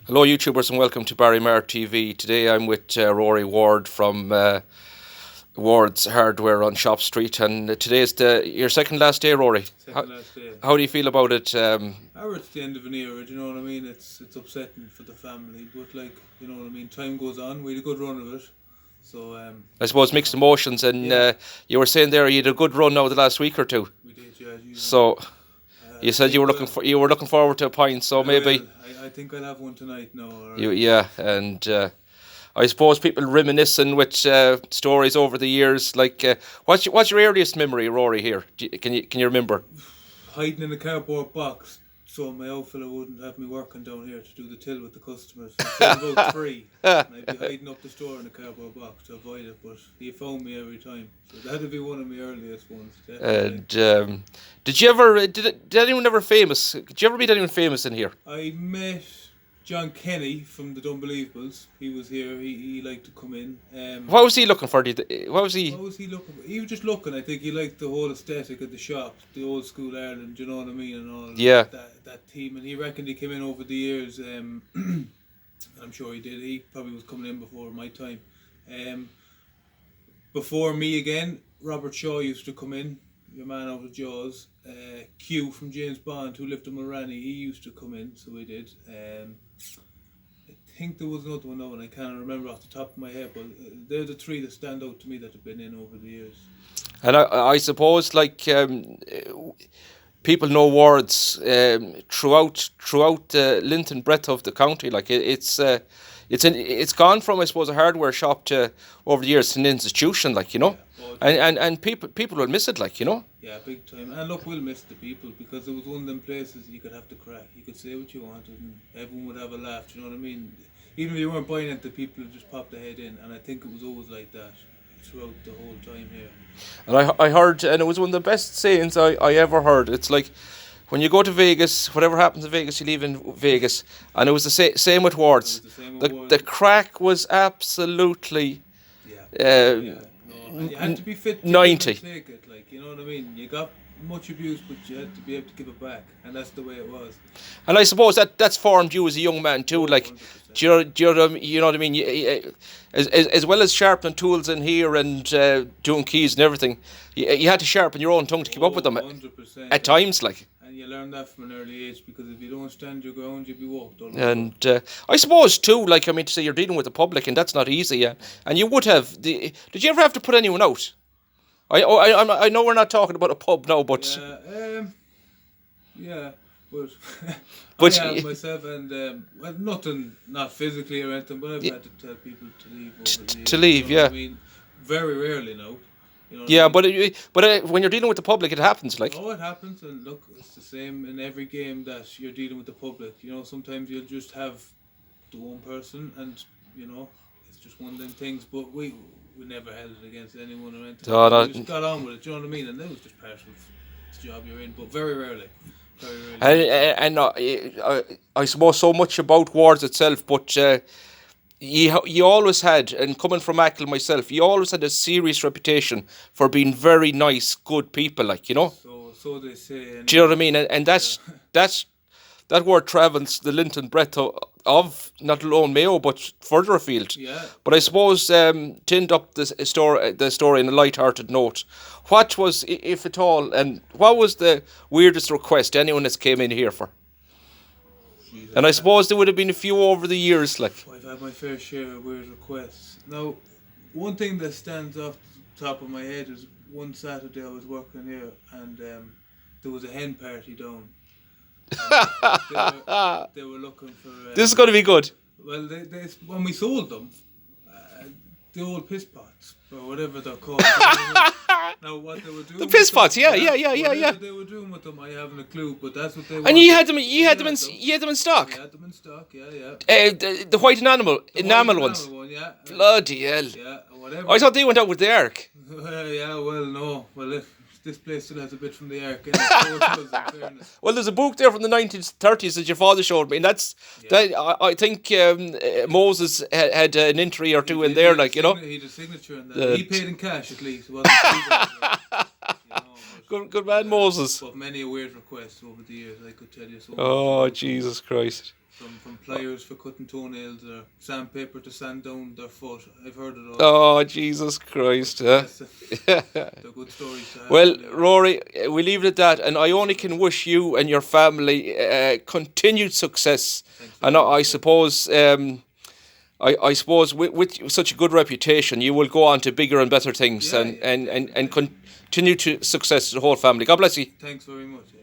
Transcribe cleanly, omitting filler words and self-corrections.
Hello, YouTubers, and welcome to Barrymar TV. Today I'm with Rory Warde from Ward's Hardware on Shop Street, and today is your second last day, Rory. Second last day. How do you feel about it? It's the end of an era, do you know what I mean? It's upsetting for the family, but you know what I mean? Time goes on, we had a good run of it. So I suppose mixed emotions, and you were saying there you had a good run now the last week or two. we did, yeah. As usual. So you said you were looking forward to a pint, so maybe I think I'll have one tonight now. and I suppose people reminiscing with stories over the years. Like, what's your earliest memory, Rory? Here, can you remember? Hiding in a cardboard box so my old fella wouldn't have me working down here to do the till with the customers. I'd say about 3, and I'd be hiding up the store in a cardboard box to avoid it, but he found me every time. So that'd be one of my earliest ones. Definitely. And did you ever did anyone ever famous? Did you ever meet anyone famous in here? I met John Kenny from the Unbelievables. He was here. He liked to come in. What was he looking for? What was he? What was he looking for? He was just looking. I think he liked the whole aesthetic of the shop, the old school Ireland. You know what I mean, and all. Yeah. That theme. And he reckoned he came in over the years. And I'm sure he did. He probably was coming in before my time. Before me again, Robert Shaw used to come in. Your man out of Jaws. Q from James Bond, who lived in Mulranny, he used to come in, so he did. I think there was another one now, and I can't remember off the top of my head, but they're the 3 that stand out to me that have been in over the years. And I suppose like people know Wards throughout the length and breadth of the county. Like it's gone from, I suppose, a hardware shop to over the years to an institution. Like and people will miss it. Like Yeah, big time. And look, we'll miss the people because it was one of them places you could have to crack. You could say what you wanted, and everyone would have a laugh. Do you know what I mean? Even if you weren't buying it, the people would just pop their head in, and I think it was always like that throughout the whole time here. And I heard, and it was one of the best sayings I ever heard. It's like, when you go to Vegas, whatever happens in Vegas, you leave in Vegas. And it was the same with Wards. The crack was absolutely No, and you had to be fit to 90. take it, like, you know what I mean? You got much abuse, but you had to be able to give it back, and that's the way it was. And I suppose that's formed you as a young man too. Like, 100%. you know what I mean? As well as sharpening tools in here and doing keys and everything, you had to sharpen your own tongue to keep up with them 100%. at times. Like, And you learn that from an early age, because if you don't stand your ground, you'll be walked all over. and I suppose too, like, I mean, to say you're dealing with the public, and that's not easy. Yeah, and you would have. Did you ever have to put anyone out? I know we're not talking about a pub now, but Yeah, but But I have myself, and well, nothing, not physically or anything, but I've had to tell people to leave over the years, to leave, you know what yeah. I mean, very rarely now. You know what yeah, I mean? but when you're dealing with the public, it happens. Like, Oh, it happens, and look, it's the same in every game that you're dealing with the public. You know, sometimes you'll just have the one person, and you know, it's just one of them things. But we never held it against anyone or anything. No, no. We just got on with it. Do you know what I mean? And that was just part of the job you're in. But very rarely, very rarely. and I suppose so much about Wards itself, but you always had, and coming from Ackle myself, you always had a serious reputation for being very nice, good people. Like, So they say. do you know what I mean? And that's that word travels the length and breadth of not alone Mayo, but further afield. Yeah. But I suppose to end up the story in a light-hearted note, what was, if at all, and what was the weirdest request anyone has came in here for? Jeez, And I suppose there would have been a few over the years, like. I've had my fair share of weird requests. Now, one thing that stands off the top of my head is one Saturday I was working here, and there was a hen party down. They were looking for. This is going to be good. Well, they when we sold them, the old piss pots or whatever they're called. Now, what they were doing? The piss with them- pots, yeah. Whatever they were doing with them, I haven't a clue. But that's what they. And you had wanted. them, We had them. you had them in stock. We had them in stock. Yeah. The white enamel The ones. one, yeah. Bloody hell! Yeah, whatever. I thought they went out with the Ark. Yeah, well, no. Well, this place still has a bit from the Ark in it. So it does, in fairness. Well, there's a book there from the 1930s that your father showed me, and I think Moses had an entry or two in there, like, He had a signature in that. He paid in cash at least. It wasn't Good man, Moses. But many a weird request over the years, I could tell you so. Oh, Jesus Christ. From pliers for cutting toenails, or sandpaper to sand down their foot. I've heard it all. Oh, Jesus Christ. Yes, they're good stories to have. Well, anyway. Rory, we leave it at that, and I only can wish you and your family continued success. Thanks And very I much. suppose, I suppose, with such a good reputation, you will go on to bigger and better things, Yeah, and yeah, continue to success to the whole family. God bless you. Thanks very much. Yeah.